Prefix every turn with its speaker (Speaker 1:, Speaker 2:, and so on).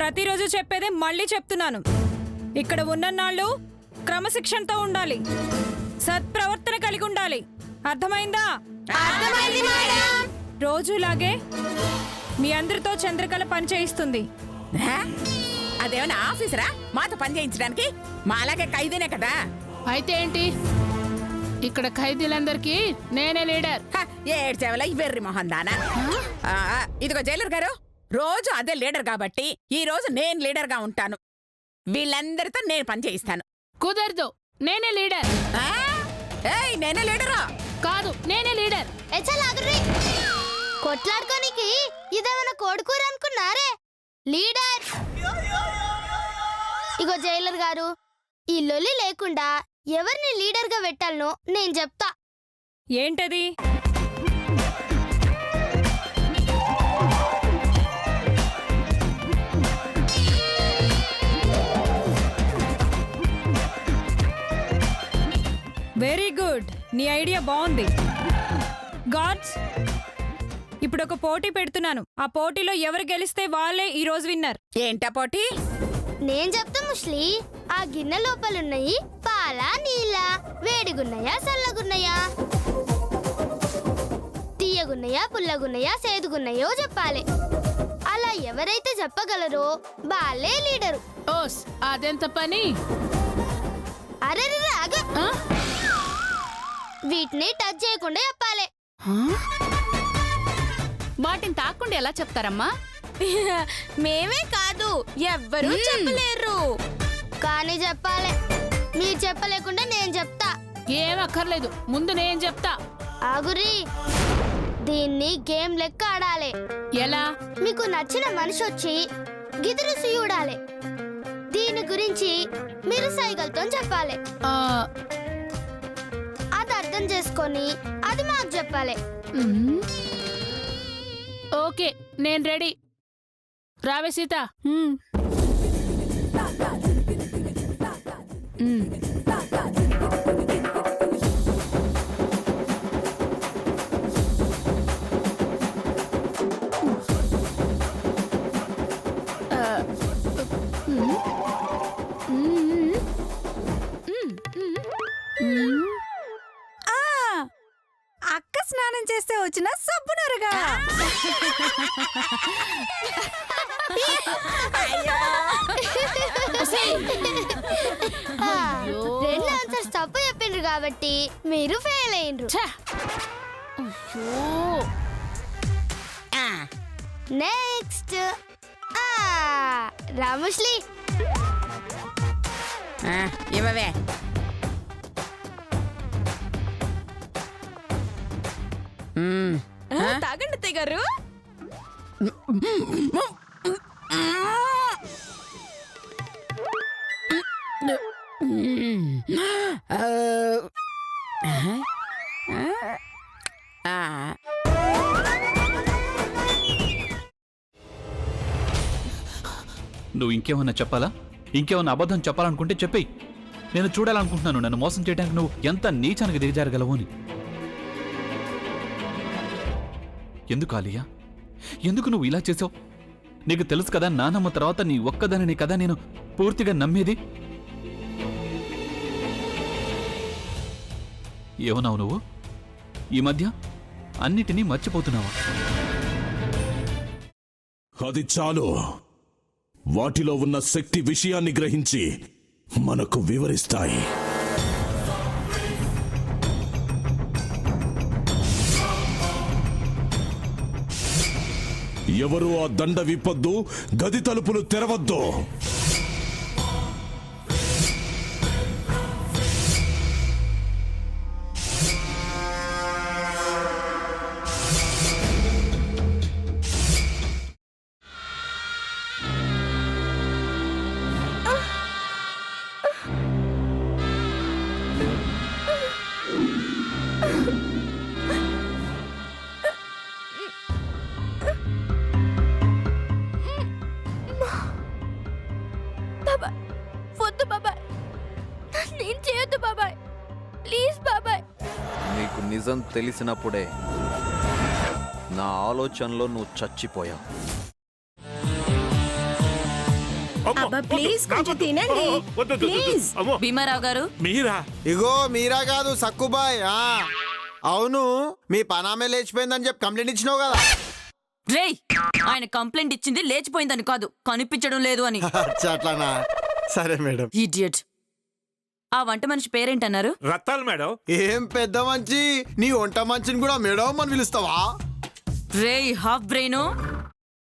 Speaker 1: ప్రతిరోజు చెప్పేదే మళ్ళీ చెప్తున్నాను. ఇక్కడ ఉన్నన్నాళ్ళు క్రమశిక్షణతో ఉండాలి, సత్ప్రవర్తన కలిగి ఉండాలి. అర్థమైందా? రోజులాగే మీ అందరితో చంద్రకళ పని చేయిస్తుంది.
Speaker 2: అదేమన్నా ఆఫీసరా మాతో పని చేయించడానికి? మా అలాగే ఖైదీనే కదా.
Speaker 3: అయితే ఏంటి, ఇక్కడ ఖైదీలందరికీ నేనే లీడర్.
Speaker 2: ఏడ్చేవల వెర్రి మొహన్ దానా. ఇదిగో జైలర్ గారు, రోజు అదే లీడర్ కాబట్టి ఈ రోజు నేను లీడర్ గా ఉంటాను. వీళ్ళందరితో నేను పని చేయిస్తాను.
Speaker 3: కుదరదు, నేనే లీడర్.
Speaker 2: నేనే లీడరా?
Speaker 3: కాదు, నేనే లీడర్.
Speaker 4: కొట్లాడుకోనికి ఇదేమైనా కోడుకూర అనుకున్నారే? లీడర్ ఇగో జైలర్ గారు, ఈ లొల్లి లేకుండా ఎవరిని లీడర్ గా పెట్టాలనో నేను చెప్తా.
Speaker 1: ఏంటది? వెరీ గుడ్, నీ ఐడియా బాగుంది. గాడ్స్, ఇప్పుడు ఒక పోటీ పెడుతున్నాను. ఆ పోటీలో ఎవరు గెలిస్తే వాళ్ళే ఈ రోజు విన్నర్.
Speaker 2: ఏంటా పోటీ?
Speaker 4: నేను చెప్తా ముస్లి. ఆ గిన్నె లోపలున్నాయి పాల నీళ్ళ, వేడిగున్నాయా చల్లగున్నాయా, తీయగున్నాయా పుల్లగున్నాయా సేదుగున్నాయో చెప్పాలి. అలా ఎవరైతే చెప్పగలరో వాళ్ళే లీడరు.
Speaker 3: ఓస్, అదెంత పని?
Speaker 4: అరే రాగా, వీటిని టచ్ చేయకుండా చెప్పాలి.
Speaker 3: వాటిని తాకుండా ఎలా చెప్తారమ్మా?
Speaker 1: మేమే కాదు, ఎవ్వరూ చెప్పలేరు.
Speaker 4: కానీ చెప్పాలి. మీరు చెప్పలేకుండా నేను చెప్తా.
Speaker 3: ఏం అక్కర్లేదు, ముందు నేను చెప్తా.
Speaker 4: ఆగురి, దీన్ని గేమ్ లెక్క ఆడాలి.
Speaker 3: ఎలా?
Speaker 4: మీకు నచ్చిన మనిషి వచ్చి గిదురు చూడాలి. దీని గురించి మీరు సైకిల్తో చెప్పాలి. అది అర్థం చేసుకొని అది మాకు చెప్పాలి.
Speaker 3: ఓకే, నేను రెడీ. రావే సీత.
Speaker 1: అక్క స్నానం చేస్తే వచ్చిన సబ్బునరుగా.
Speaker 4: రెండు ఆన్సర్స్ తప్పు చెప్పిండ్రు కాబట్టి మీరు ఫెయిల్ అయ్యిండ్రు. నెక్స్ట్ రాముశ్లీ,
Speaker 2: ఇవ్వవే.
Speaker 1: తాగండి తెగారు.
Speaker 5: నువ్వు ఇంకేమన్నా చెప్పాలా? ఇంకేమన్నా అబద్ధం చెప్పాలనుకుంటే చెప్పేయి. నేను చూడాలనుకుంటున్నాను నన్ను మోసం చేయడానికి నువ్వు ఎంత నీచానికి దిగజారగలవు అని. ఎందుకు ఆలియా, ఎందుకు నువ్వు ఇలా చేసావు? నీకు తెలుసు కదా, నానమ్మ తర్వాత నీ ఒక్కదానిని కదా నేను పూర్తిగా నమ్మేది. ఏమన్నావు నువ్వు? ఈ మధ్య అన్నిటినీ మర్చిపోతున్నావా?
Speaker 6: అది చాలు. వాటిలో ఉన్న శక్తి విషయాన్ని గ్రహించి మనకు వివరిస్తాయి. ఎవరు ఆ దండ విప్పొద్దు, గది తలుపులు తెరవద్దు.
Speaker 4: వద్దు బాబాయ్, నేను చేయొద్దు బాబాయ్, ప్లీజ్ బాబాయ్.
Speaker 7: నీకు నిజం తెలిసినప్పుడే నా ఆలోచనలో నువ్వు చచ్చిపోయావు.
Speaker 8: అబ్బా ప్లీజ్ కొంచెం తినండి ప్లీజ్.
Speaker 9: భీమారావు గారు
Speaker 6: మీరా?
Speaker 10: ఇగో మీరా కాదు సక్కుబాయ్. అవును, మీ పనామే లేచిపోయిందని చెప్పి కంప్లైంట్ ఇచ్చినావు కదా.
Speaker 9: రేయ్ ఆయన కంప్లైంట్ ఇచ్చింది లేచిపోయిందని కాదు, కనిపించడం లేదు అని.
Speaker 10: అచ్చా, అట్లానా? సరే మేడం.
Speaker 9: ఇడియట్. ఆ వంట మనిషి పేరేంటన్నారు?
Speaker 6: రత్తాలు మేడం.
Speaker 10: ఏం పెద్ద మంచి, నీ వంట మంచిని కూడా మేడం అని పిలుస్తావా?
Speaker 9: రేయ్ హాఫ్ బ్రెయిన్,